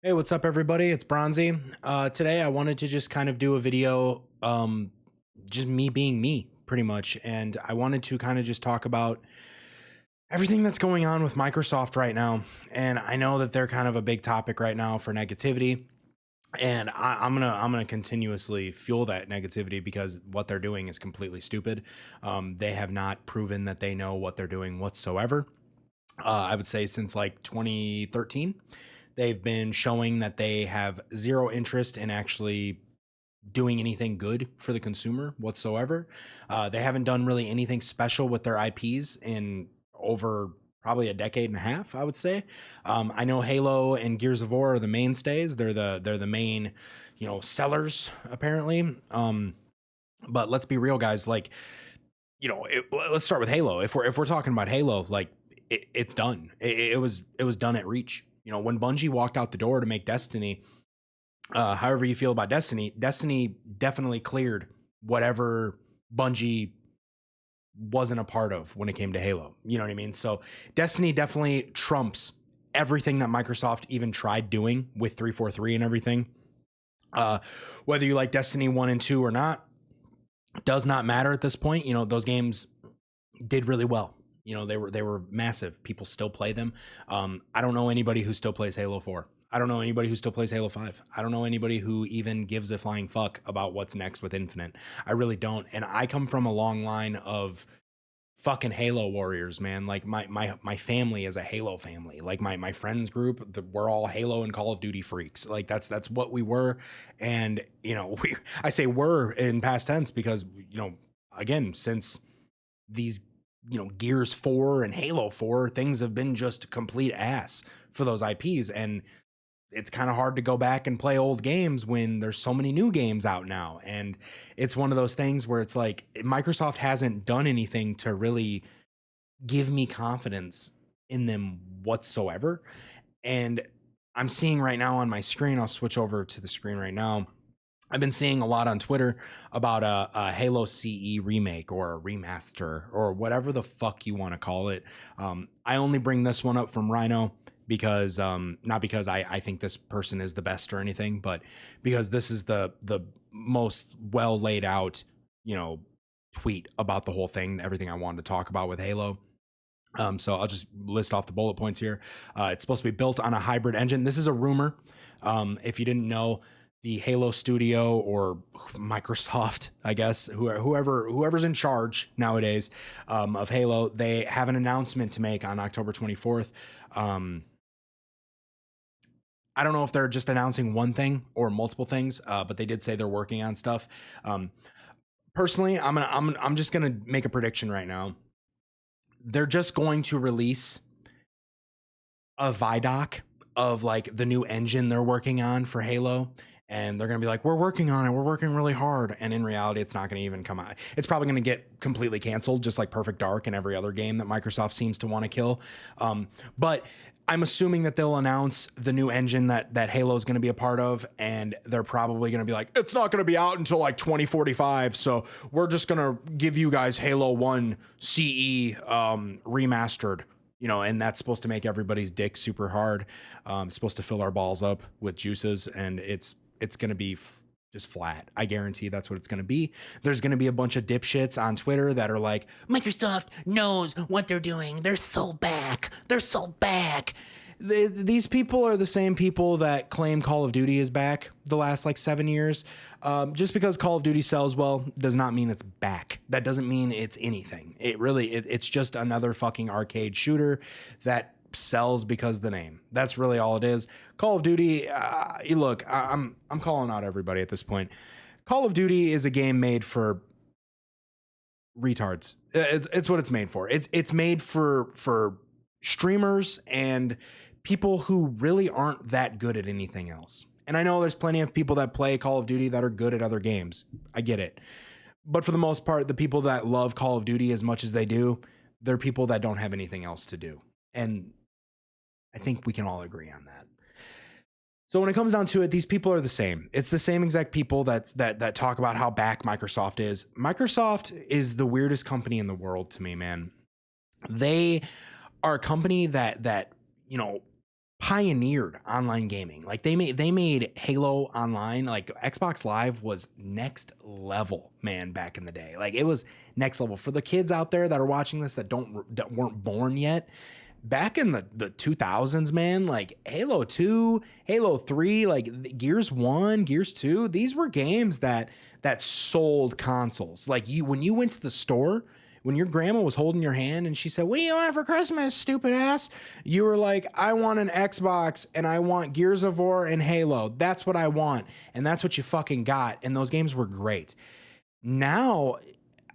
Hey, what's up, everybody? It's Bronzy. Today, I wanted to just kind of do a video, just me being me, pretty much. And I wanted to kind of just talk about everything that's going on with Microsoft right now. And I know that they're kind of a big topic right now for negativity. And I'm gonna continuously fuel that negativity because what they're doing is completely stupid. They have not proven that they know what they're doing whatsoever. I would say since like 2013, they've been showing that they have zero interest in actually doing anything good for the consumer whatsoever. They haven't done really anything special with their IPs in over probably a decade and a half, I would say. I know Halo and Gears of War are the mainstays. They're the main, sellers apparently. But let's be real, guys. Like, let's start with Halo. If we're talking about Halo, like it's done. It was done at Reach. When Bungie walked out the door to make Destiny, however you feel about Destiny, Destiny definitely cleared whatever Bungie wasn't a part of when it came to Halo. You know what I mean? So Destiny definitely trumps everything that Microsoft even tried doing with 343 and everything. Whether you like Destiny 1 and 2 or not, does not matter at this point. Those games did really well. They were massive. People still play them. I don't know anybody who still plays Halo 4. I don't know anybody who still plays Halo 5. I don't know anybody who even gives a flying fuck about what's next with Infinite. I really don't. And I come from a long line of fucking Halo warriors, man. Like my family is a Halo family. Like my friends group, we're all Halo and Call of Duty freaks. Like that's what we were. And I say we're in past tense because again, since these Gears 4 and Halo 4, things have been just complete ass for those IPs. And it's kind of hard to go back and play old games when there's so many new games out now. And it's one of those things where it's like Microsoft hasn't done anything to really give me confidence in them whatsoever. And I'm seeing right now on my screen, I'll switch over to the screen right now. I've been seeing a lot on Twitter about a Halo CE remake or a remaster or whatever the fuck you want to call it. I only bring this one up from Rhino because not because I think this person is the best or anything, but because this is the most well laid out, tweet about the whole thing, everything I wanted to talk about with Halo. So I'll just list off the bullet points here. It's supposed to be built on a hybrid engine. This is a rumor. If you didn't know, the Halo studio or Microsoft, I guess, whoever's in charge nowadays of Halo, they have an announcement to make on October 24th. I don't know if they're just announcing one thing or multiple things, but they did say they're working on stuff. Personally, I'm just gonna make a prediction right now. They're just going to release a Vidoc of like the new engine they're working on for Halo. And they're going to be like, we're working on it. We're working really hard. And in reality, it's not going to even come out. It's probably going to get completely canceled, just like Perfect Dark and every other game that Microsoft seems to want to kill. But I'm assuming that they'll announce the new engine that Halo is going to be a part of. And they're probably going to be like, it's not going to be out until like 2045. So we're just going to give you guys Halo 1 CE remastered. And that's supposed to make everybody's dick super hard. It's supposed to fill our balls up with juices, and it's going to be just flat. I guarantee that's what it's going to be. There's going to be a bunch of dipshits on Twitter that are like, Microsoft knows what they're doing. They're so back. They're so back. These people are the same people that claim Call of Duty is back the last like 7 years. Just because Call of Duty sells well does not mean it's back. That doesn't mean it's anything. It's just another fucking arcade shooter that sells because the name. That's really all it is. Call of Duty. Look, I'm calling out everybody at this point. Call of Duty is a game made for retards. It's what it's made for. It's made for streamers and people who really aren't that good at anything else. And I know there's plenty of people that play Call of Duty that are good at other games. I get it. But for the most part, the people that love Call of Duty as much as they do, they're people that don't have anything else to do. And I think we can all agree on that. So when it comes down to it, these people are the same. It's the same exact people that talk about how back Microsoft is. Microsoft is the weirdest company in the world to me, man. They are a company that pioneered online gaming. Like they made Halo Online, like Xbox Live was next level, man, back in the day. Like it was next level for the kids out there that are watching this that weren't born yet. Back in the 2000s, man, like Halo 2, Halo 3, like Gears 1, Gears 2, these were games that sold consoles. Like when you went to the store, when your grandma was holding your hand and she said, "What do you want for Christmas, stupid ass?" You were like, "I want an Xbox and I want Gears of War and Halo. That's what I want." And that's what you fucking got. And those games were great. Now,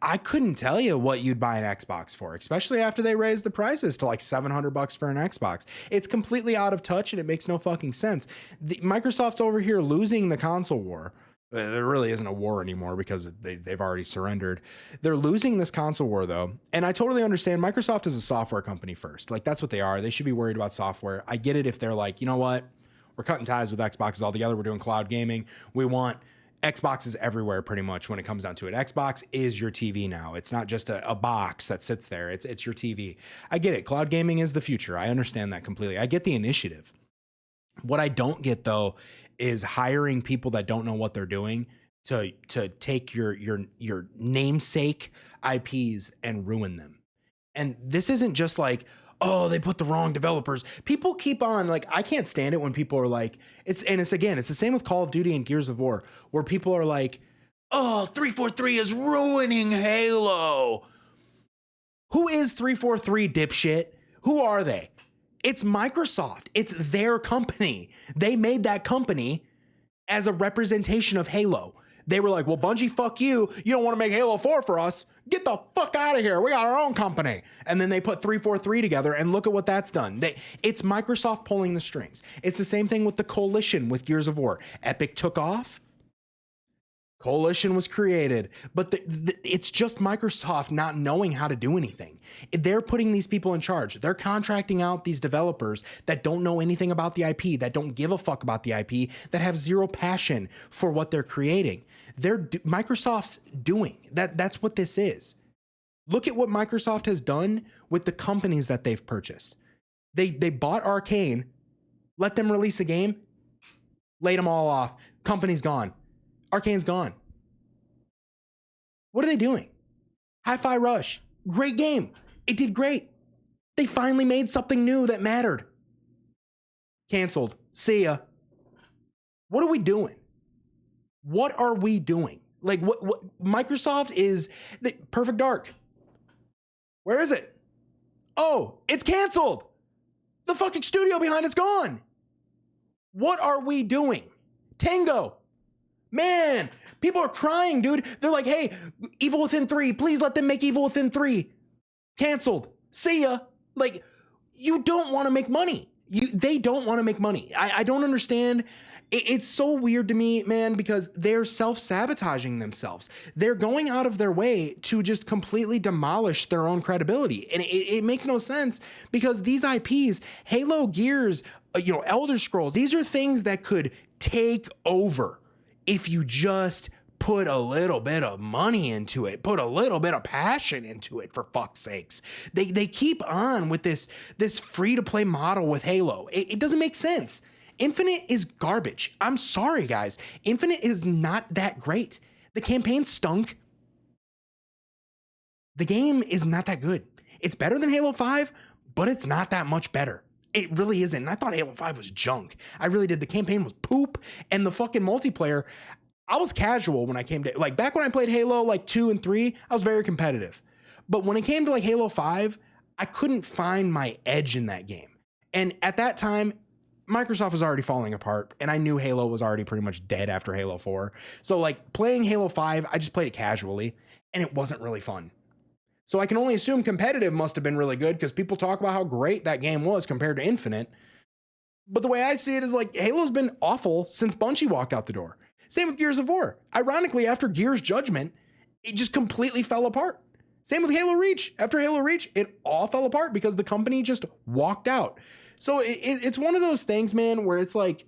I couldn't tell you what you'd buy an Xbox for, especially after they raised the prices to like $700 for an Xbox. It's completely out of touch and it makes no fucking sense. Microsoft's over here losing the console war. There really isn't a war anymore because they've already surrendered. They're losing this console war though. And I totally understand Microsoft is a software company first. Like that's what they are. They should be worried about software. I get it if they're like, you know what? We're cutting ties with Xboxes altogether. We're doing cloud gaming. We want Xboxes everywhere pretty much when it comes down to it. Xbox is your TV now. It's not just a box that sits there. It's your TV. I get it. Cloud gaming is the future. I understand that completely. I get the initiative. What I don't get though is hiring people that don't know what they're doing to take your namesake IPs and ruin them. And this isn't just like, oh, they put the wrong developers. People keep on like, I can't stand it when people are like, it's the same with Call of Duty and Gears of War, where people are like, oh, 343 is ruining Halo. Who is 343, dipshit? Who are they? It's Microsoft. It's their company. They made that company as a representation of Halo. They were like, well, Bungie, fuck you. You don't want to make Halo 4 for us. Get the fuck out of here. We got our own company. And then they put 343 together and look at what that's done. It's Microsoft pulling the strings. It's the same thing with the Coalition with Gears of War. Epic took off. Coalition was created, but it's just Microsoft not knowing how to do anything. They're putting these people in charge. They're contracting out these developers that don't know anything about the IP, that don't give a fuck about the IP, that have zero passion for what they're creating. Microsoft's doing that. That's what this is. Look at what Microsoft has done with the companies that they've purchased. They bought Arcane, let them release the game, laid them all off. Company's gone. Arcane's gone. What are they doing? Hi-Fi Rush. Great game. It did great. They finally made something new that mattered. Canceled. See ya. What are we doing? What are we doing? Like what Microsoft is the Perfect Dark. Where is it? Oh, it's canceled. The fucking studio behind it's gone. What are we doing? Tango. Man, people are crying, dude. They're like, hey, Evil Within 3, please let them make Evil Within 3. Canceled. See ya. Like, you don't want to make money. They don't want to make money. I don't understand. It's so weird to me, man, because they're self-sabotaging themselves. They're going out of their way to just completely demolish their own credibility. And it makes no sense because these IPs, Halo, Gears, Elder Scrolls, these are things that could take over if you just put a little bit of money into it, put a little bit of passion into it, for fuck's sakes. They keep on with this free-to-play model with Halo. It doesn't make sense. Infinite is garbage. I'm sorry, guys. Infinite is not that great. The campaign stunk. The game is not that good. It's better than Halo 5, but it's not that much better. It really isn't. And I thought Halo 5 was junk. I really did. The campaign was poop. And the fucking multiplayer, I was casual when I came to, like, back when I played Halo, like 2 and 3, I was very competitive. But when it came to like Halo 5, I couldn't find my edge in that game. And at that time, Microsoft was already falling apart, and I knew Halo was already pretty much dead after Halo 4. So like playing Halo 5, I just played it casually, and it wasn't really fun. So I can only assume competitive must have been really good because people talk about how great that game was compared to Infinite. But the way I see it is like Halo's been awful since Bungie walked out the door. Same with Gears of War. Ironically, after Gears Judgment, it just completely fell apart. Same with Halo Reach. After Halo Reach, it all fell apart because the company just walked out. So it's one of those things, man, where it's like,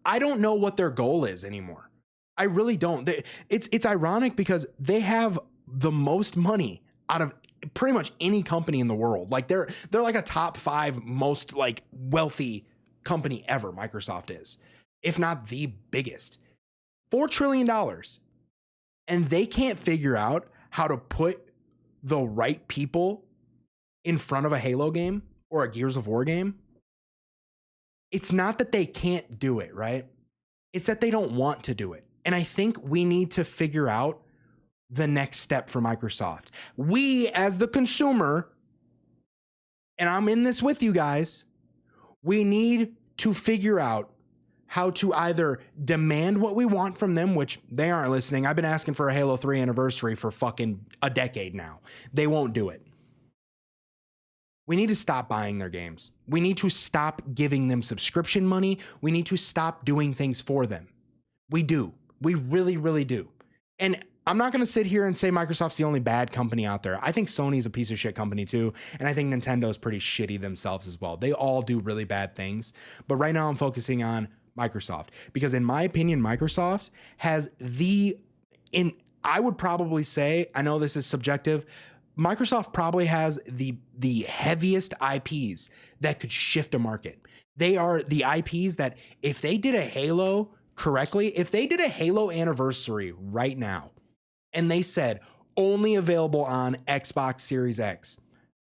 I don't know what their goal is anymore. I really don't. It's ironic because they have the most money out of pretty much any company in the world. Like they're like a top 5 most like wealthy company ever, Microsoft is, if not the biggest. $4 trillion. And they can't figure out how to put the right people in front of a Halo game or a Gears of War game. It's not that they can't do it, right? It's that they don't want to do it. And I think we need to figure out the next step for Microsoft. We, as the consumer, and I'm in this with you guys, we need to figure out how to either demand what we want from them, which they aren't listening. I've been asking for a Halo 3 anniversary for fucking a decade now. They won't do it. We need to stop buying their games. We need to stop giving them subscription money. We need to stop doing things for them. We do. We really, really do. And I'm not going to sit here and say Microsoft's the only bad company out there. I think Sony's a piece of shit company too. And I think Nintendo's pretty shitty themselves as well. They all do really bad things. But right now I'm focusing on Microsoft because in my opinion, Microsoft has I would probably say, I know this is subjective, Microsoft probably has the heaviest IPs that could shift a market. They are the IPs that if they did a Halo correctly, if they did a Halo anniversary right now and they said only available on Xbox Series X,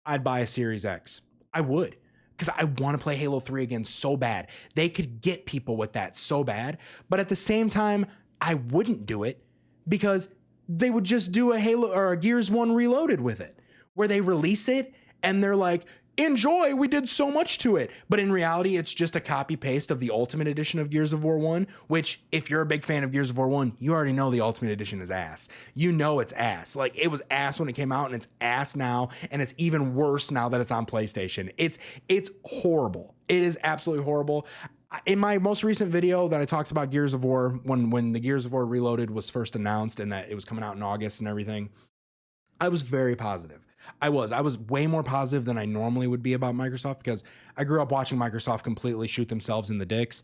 I'd buy a Series X. I would, because I want to play Halo 3 again so bad. They could get people with that so bad, but at the same time, I wouldn't do it because they would just do a Halo or a Gears 1 Reloaded with it, where they release it and they're like, enjoy, we did so much to it. But in reality, it's just a copy paste of the Ultimate Edition of Gears of War 1, which if you're a big fan of Gears of War 1, you already know the Ultimate Edition is ass. You know it's ass. Like it was ass when it came out and it's ass now. And it's even worse now that it's on PlayStation. It's horrible. It is absolutely horrible. In my most recent video that I talked about Gears of War, when the Gears of War Reloaded was first announced and that it was coming out in August and everything, I was very positive. I was way more positive than I normally would be about Microsoft because I grew up watching Microsoft completely shoot themselves in the dicks.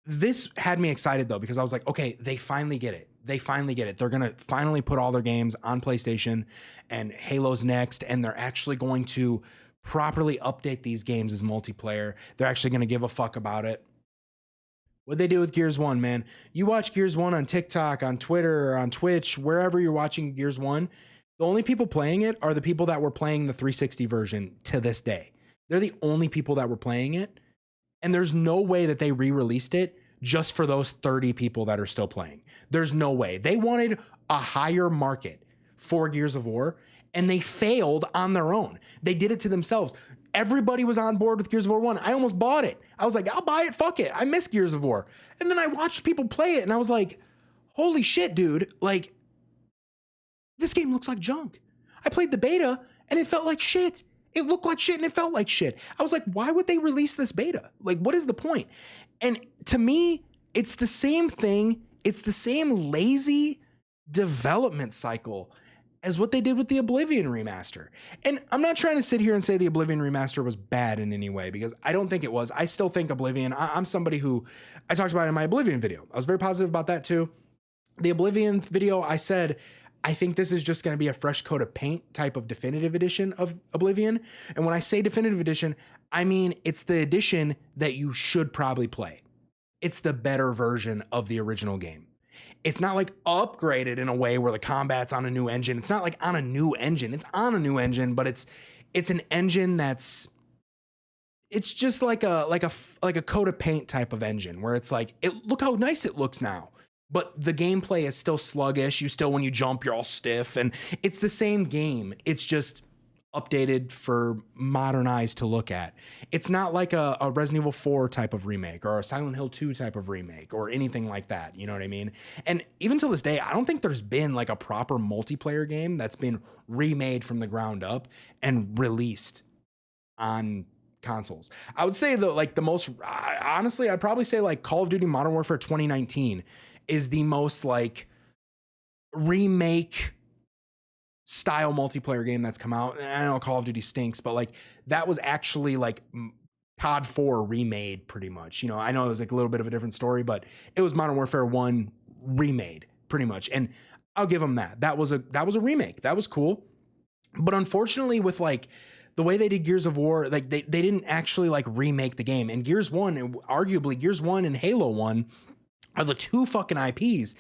This had me excited though, because I was like, okay, they finally get it. They finally get it. They're going to finally put all their games on PlayStation and Halo's next. And they're actually going to properly update these games as multiplayer. They're actually going to give a fuck about it. What they do with Gears 1, man. You watch Gears 1 on TikTok, on Twitter, or on Twitch, wherever you're watching Gears 1, the only people playing it are the people that were playing the 360 version to this day. They're the only people that were playing it. And there's no way that they re-released it just for those 30 people that are still playing. There's no way. They wanted a higher market for Gears of War, and they failed on their own. They did it to themselves. Everybody was on board with Gears of War 1. I almost bought it. I was like, I'll buy it. Fuck it. I miss Gears of War. And then I watched people play it, and I was like, holy shit, dude. Like, this game looks like junk. I played the beta, and it felt like shit. It looked like shit, and it felt like shit. I was like, why would they release this beta? Like, what is the point? And to me, it's the same thing. It's the same lazy development cycle as what they did with the Oblivion remaster. And I'm not trying to sit here and say the Oblivion remaster was bad in any way, because I don't think it was. I still think Oblivion, I'm somebody who, I talked about it in my Oblivion video. I was very positive about that too. The Oblivion video, I said, I think this is just going to be a fresh coat of paint type of definitive edition of Oblivion. And when I say definitive edition, I mean, it's the edition that you should probably play. It's the better version of the original game. It's not like upgraded in a way where the combat's on a new engine. It's not like on a new engine. It's on a new engine, but it's an engine that's, it's just like a coat of paint type of engine where it's like, look how nice it looks now. But the gameplay is still sluggish. You still, when you jump, you're all stiff, and it's the same game. It's just updated for modern eyes to look at. It's not like a Resident Evil 4 type of remake or a Silent Hill 2 type of remake or anything like that. You know what I mean? And even till this day, I don't think there's been like a proper multiplayer game that's been remade from the ground up and released on consoles. I would say though, like the most, honestly, I'd probably say like Call of Duty Modern Warfare 2019 is the most like remake style multiplayer game that's come out. I know Call of Duty stinks, but like that was actually like COD 4 remade pretty much. You know, I know it was like a little bit of a different story, but it was Modern Warfare 1 remade pretty much. And I'll give them that. That was a remake. That was cool. But unfortunately with like the way they did Gears of War, like they didn't actually like remake the game. And Gears 1, and arguably Gears 1 and Halo 1 are the two fucking IPs.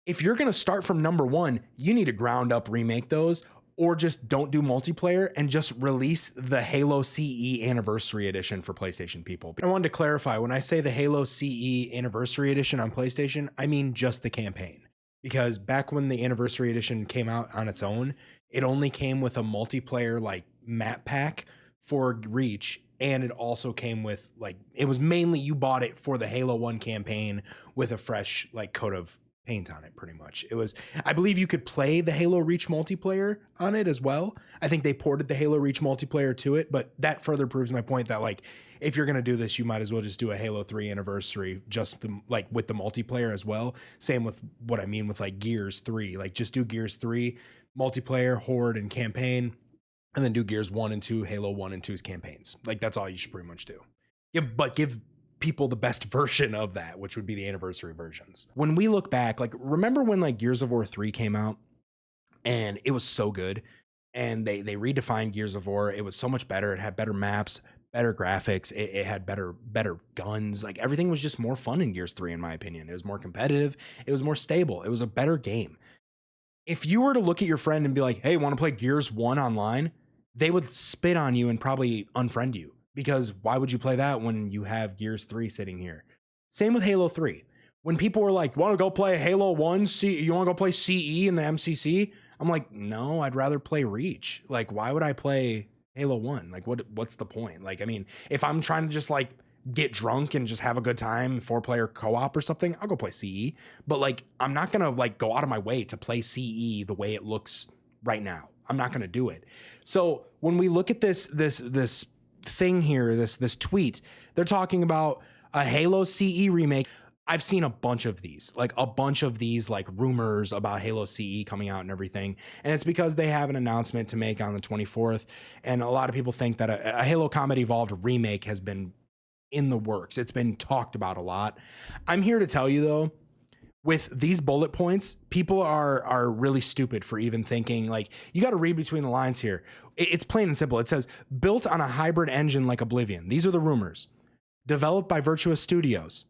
If you're going to start from number one, you need to ground up remake those, or just don't do multiplayer and just release the Halo CE Anniversary Edition for PlayStation people. I wanted to clarify, when I say the Halo CE Anniversary Edition on PlayStation, I mean just the campaign. Because back when the Anniversary Edition came out on its own, it only came with a multiplayer like map pack for Reach, and it also came with like, it was mainly you bought it for the Halo 1 campaign with a fresh like coat of paint on it. Pretty much it was, I believe you could play the Halo Reach multiplayer on it as well. I think they ported the Halo Reach multiplayer to it, but that further proves my point that like, if you're going to do this, you might as well just do a Halo 3 Anniversary, just like with the multiplayer as well. Same with what I mean with like Gears 3, like just do Gears 3 multiplayer, Horde, and campaign, and then do Gears 1 and 2, Halo 1 and 2's campaigns. Like that's all you should pretty much do. Yeah, but give people the best version of that, which would be the anniversary versions. When we look back, like remember when like Gears of War 3 came out and it was so good, and they redefined Gears of War. It was so much better. It had better maps, better graphics. It had better guns. Like everything was just more fun in Gears 3, in my opinion. It was more competitive. It was more stable. It was a better game. If you were to look at your friend and be like, hey, want to play Gears 1 online? They would spit on you and probably unfriend you, because why would you play that when you have Gears 3 sitting here? Same with Halo 3. When people were like, want to go play Halo 1? You want to go play CE in the MCC? I'm like, no, I'd rather play Reach. Like, why would I play Halo 1? Like, what's the point? Like, I mean, if I'm trying to just like get drunk and just have a good time, 4-player co-op or something, I'll go play CE. But like, I'm not going to like go out of my way to play CE the way it looks right now. I'm not going to do it. So when we look at this thing here, this tweet, they're talking about a Halo CE remake. I've seen a bunch of these like rumors about Halo CE coming out and everything. And it's because they have an announcement to make on the 24th. And a lot of people think that a Halo Combat Evolved remake has been in the works. It's been talked about a lot. I'm here to tell you though, with these bullet points, people are really stupid for even thinking. Like, you got to read between the lines here. It's plain and simple. It says built on a hybrid engine like Oblivion. These are the rumors. Developed by Virtuous Studios.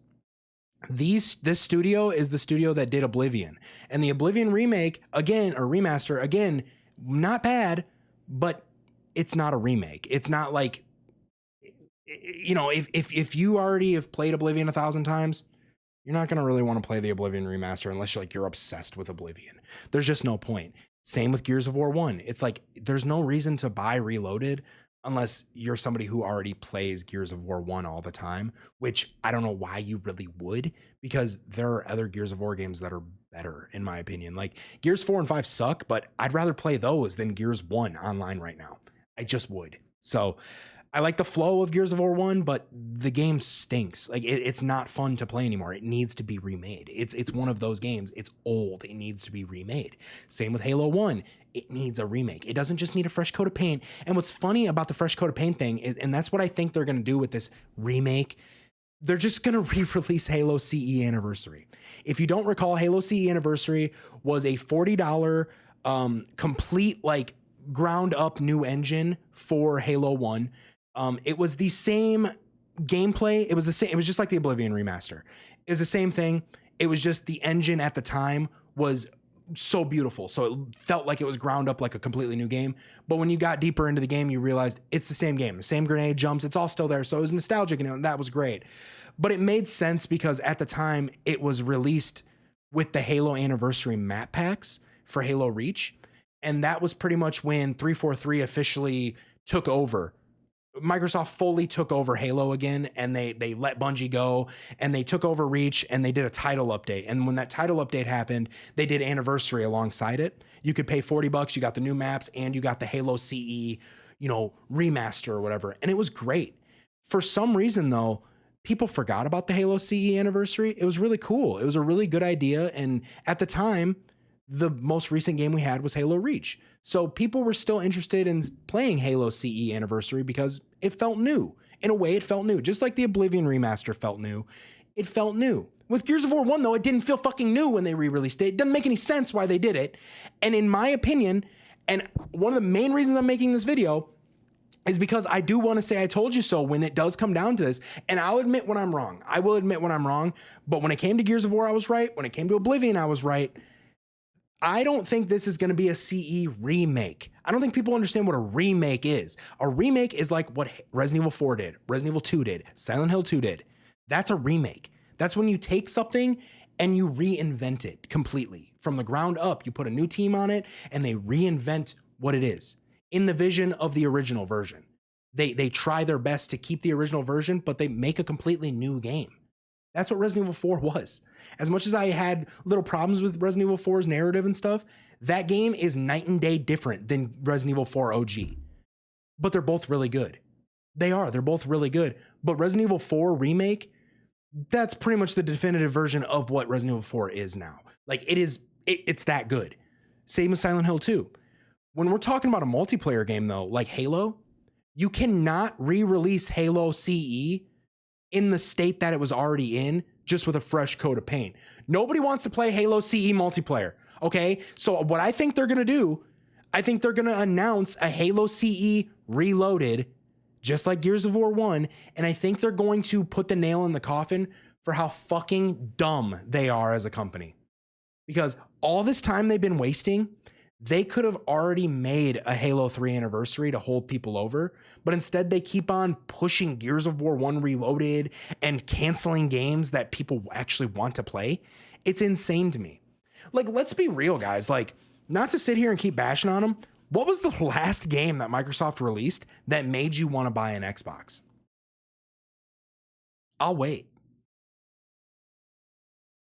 This studio is the studio that did Oblivion, and the Oblivion remake again, or remaster again, not bad, but it's not a remake. It's not like, you know, if you already have played Oblivion 1,000 times, you're not going to really want to play the Oblivion remaster unless you're obsessed with Oblivion. There's just no point. Same with Gears of War 1. It's like, there's no reason to buy Reloaded unless you're somebody who already plays Gears of War 1 all the time, which I don't know why you really would, because there are other Gears of War games that are better, in my opinion. Like, Gears 4 and 5 suck, but I'd rather play those than Gears 1 online right now. I just would. So I like the flow of Gears of War 1, but the game stinks. Like, it's not fun to play anymore. It needs to be remade. It's one of those games. It's old. It needs to be remade. Same with Halo 1. It needs a remake. It doesn't just need a fresh coat of paint. And what's funny about the fresh coat of paint thing, and that's what I think they're going to do with this remake, they're just going to re-release Halo CE Anniversary. If you don't recall, Halo CE Anniversary was a $40 complete, like, ground up new engine for Halo 1. It was the same gameplay. It was the same. It was just like the Oblivion remaster. It was the same thing. It was just the engine at the time was so beautiful. So it felt like it was ground up like a completely new game. But when you got deeper into the game, you realized it's the same game, the same grenade jumps. It's all still there. So it was nostalgic and that was great. But it made sense because at the time it was released with the Halo Anniversary map packs for Halo Reach. And that was pretty much when 343 officially took over. Microsoft fully took over Halo again, and they let Bungie go, and they took over Reach, and they did a title update. And when that title update happened, they did Anniversary alongside it. You could pay $40, you got the new maps, and you got the Halo CE, remaster or whatever. And it was great. For some reason, though, people forgot about the Halo CE Anniversary. It was really cool. It was a really good idea. And at the time, the most recent game we had was Halo Reach. So people were still interested in playing Halo CE Anniversary because it felt new. In a way, it felt new. Just like the Oblivion remaster felt new. It felt new. With Gears of War 1, though, it didn't feel fucking new when they re-released it. It doesn't make any sense why they did it. And in my opinion, and one of the main reasons I'm making this video, is because I do want to say I told you so when it does come down to this. And I'll admit when I'm wrong. I will admit when I'm wrong. But when it came to Gears of War, I was right. When it came to Oblivion, I was right. I don't think this is going to be a CE remake. I don't think people understand what a remake is. A remake is like what Resident Evil 4 did, Resident Evil 2 did, Silent Hill 2 did. That's a remake. That's when you take something and you reinvent it completely. From the ground up, you put a new team on it and they reinvent what it is in the vision of the original version. They try their best to keep the original version, but they make a completely new game. That's what Resident Evil 4 was. As much as I had little problems with Resident Evil 4's narrative and stuff, that game is night and day different than Resident Evil 4 OG. But they're both really good. They're both really good. But Resident Evil 4 Remake, that's pretty much the definitive version of what Resident Evil 4 is now. Like it's that good. Same with Silent Hill 2. When we're talking about a multiplayer game though, like Halo, you cannot re-release Halo CE in the state that it was already in, just with a fresh coat of paint. Nobody wants to play Halo CE multiplayer, okay? So what I think they're gonna do, I think they're gonna announce a Halo CE Reloaded, just like Gears of War 1, and I think they're going to put the nail in the coffin for how fucking dumb they are as a company. Because all this time they've been wasting, they could have already made a Halo 3 anniversary to hold people over, but instead they keep on pushing Gears of War 1 Reloaded and canceling games that people actually want to play. It's insane to me. Like, let's be real, guys. Like, not to sit here and keep bashing on them. What was the last game that Microsoft released that made you want to buy an Xbox? I'll wait.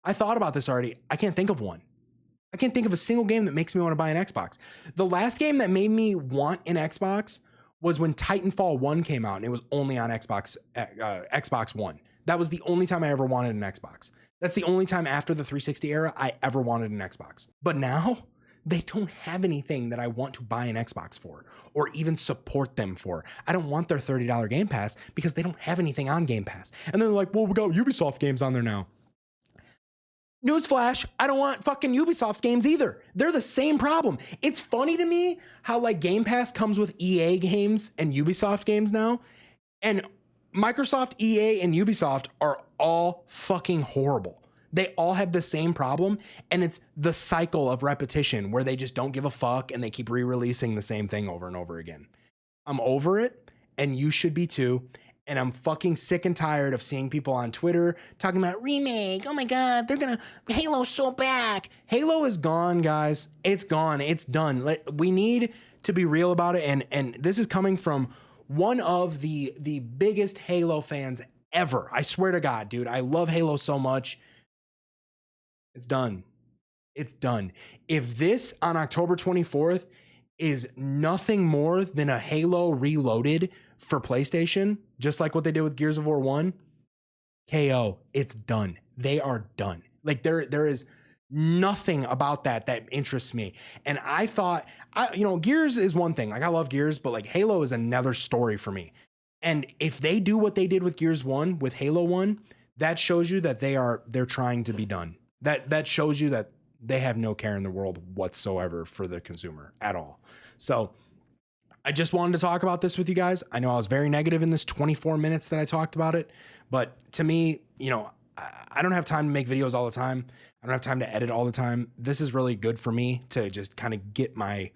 I thought about this already. I can't think of one. I can't think of a single game that makes me want to buy an Xbox. The last game that made me want an Xbox was when Titanfall 1 came out and it was only on Xbox One. That was the only time I ever wanted an Xbox. That's the only time after the 360 era I ever wanted an Xbox. But now they don't have anything that I want to buy an Xbox for or even support them for. I don't want their $30 Game Pass because they don't have anything on Game Pass. And they're like, well, we got Ubisoft games on there now. Newsflash, I don't want fucking Ubisoft's games either. They're the same problem. It's funny to me how like Game Pass comes with EA games and Ubisoft games now. And Microsoft, EA, and Ubisoft are all fucking horrible. They all have the same problem. And it's the cycle of repetition where they just don't give a fuck and they keep re-releasing the same thing over and over again. I'm over it, and you should be too. And I'm fucking sick and tired of seeing people on Twitter talking about remake. Oh my God, Halo's so back. Halo is gone, guys. It's gone. It's done. We need to be real about it. And this is coming from one of the biggest Halo fans ever. I swear to God, dude, I love Halo so much. It's done. It's done. If this on October 24th is nothing more than a Halo Reloaded for PlayStation, just like what they did with Gears of War 1, KO, it's done. They are done. Like there is nothing about that interests me. And I thought, Gears is one thing. Like I love Gears, but like Halo is another story for me. And if they do what they did with Gears 1, with Halo 1, that shows you that they're trying to be done. That shows you that they have no care in the world whatsoever for the consumer at all. So I just wanted to talk about this with you guys. I know I was very negative in this 24 minutes that I talked about it, but to me, I don't have time to make videos all the time. I don't have time to edit all the time. This is really good for me to just kind of get my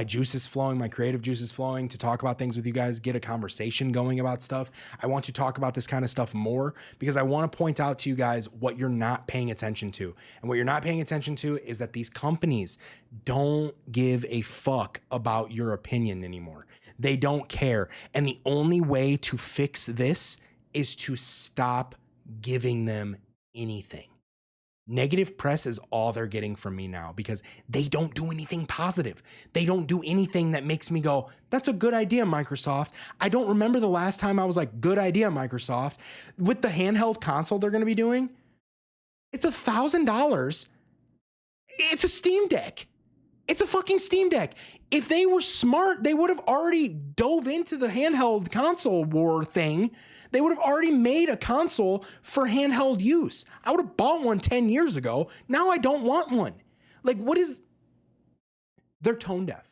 juices flowing, my creative juices flowing, to talk about things with you guys, get a conversation going about stuff. I want to talk about this kind of stuff more because I want to point out to you guys what you're not paying attention to. And what you're not paying attention to is that these companies don't give a fuck about your opinion anymore. They don't care. And the only way to fix this is to stop giving them anything. Negative press is all they're getting from me now because they don't do anything positive. They don't do anything that makes me go, that's a good idea, Microsoft. I don't remember the last time I was like, good idea, Microsoft. With the handheld console they're going to be doing, it's $1,000. It's a Steam Deck. It's a fucking Steam Deck. If they were smart, they would have already dove into the handheld console war thing. They would have already made a console for handheld use. I would have bought one 10 years ago. Now I don't want one. Like, they're tone deaf.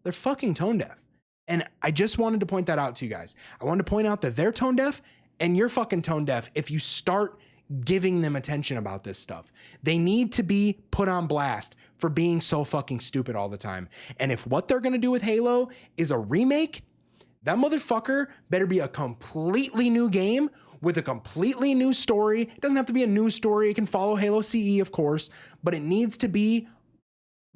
They're fucking tone deaf. And I just wanted to point that out to you guys. I wanted to point out that they're tone deaf and you're fucking tone deaf if you start giving them attention about this stuff. They need to be put on blast for being so fucking stupid all the time. And if what they're gonna do with Halo is a remake, that motherfucker better be a completely new game with a completely new story. It doesn't have to be a new story. It can follow Halo CE, of course, but it needs to be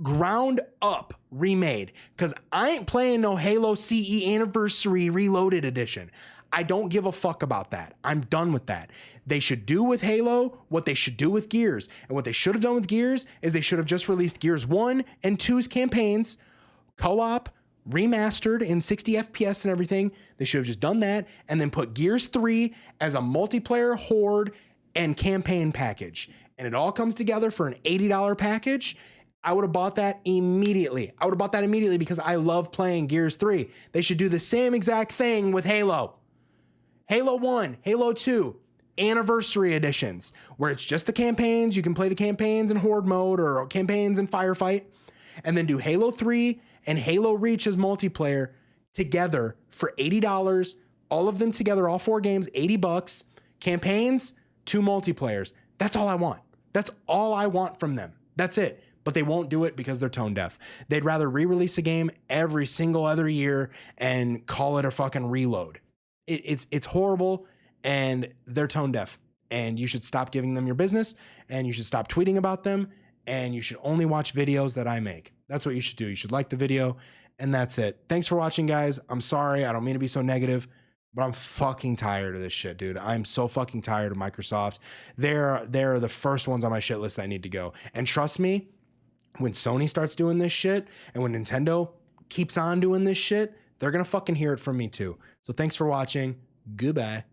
ground up remade, because I ain't playing no Halo CE Anniversary Reloaded Edition. I don't give a fuck about that. I'm done with that. They should do with Halo what they should do with Gears. And what they should have done with Gears is they should have just released Gears 1 and 2's campaigns, co-op, remastered in 60 FPS and everything. They should have just done that and then put Gears 3 as a multiplayer horde and campaign package. And it all comes together for an $80 package. I would have bought that immediately. I would have bought that immediately because I love playing Gears 3. They should do the same exact thing with Halo. Halo 1, Halo 2, anniversary editions, where it's just the campaigns. You can play the campaigns in horde mode or campaigns in firefight, and then do Halo 3 and Halo Reach as multiplayer together for $80. All of them together, all 4 games, $80. Campaigns, 2 multiplayers. That's all I want. That's all I want from them. That's it. But they won't do it because they're tone deaf. They'd rather re-release a game every single other year and call it a fucking reload. It's horrible, and they're tone deaf, and you should stop giving them your business, and you should stop tweeting about them, and you should only watch videos that I make. That's what you should do. You should like the video, and that's it. Thanks for watching, guys. I'm sorry. I don't mean to be so negative, but I'm fucking tired of this shit, dude. I'm so fucking tired of Microsoft. They're the first ones on my shit list that need to go. And trust me, when Sony starts doing this shit, and when Nintendo keeps on doing this shit, they're gonna fucking hear it from me too. So thanks for watching. Goodbye.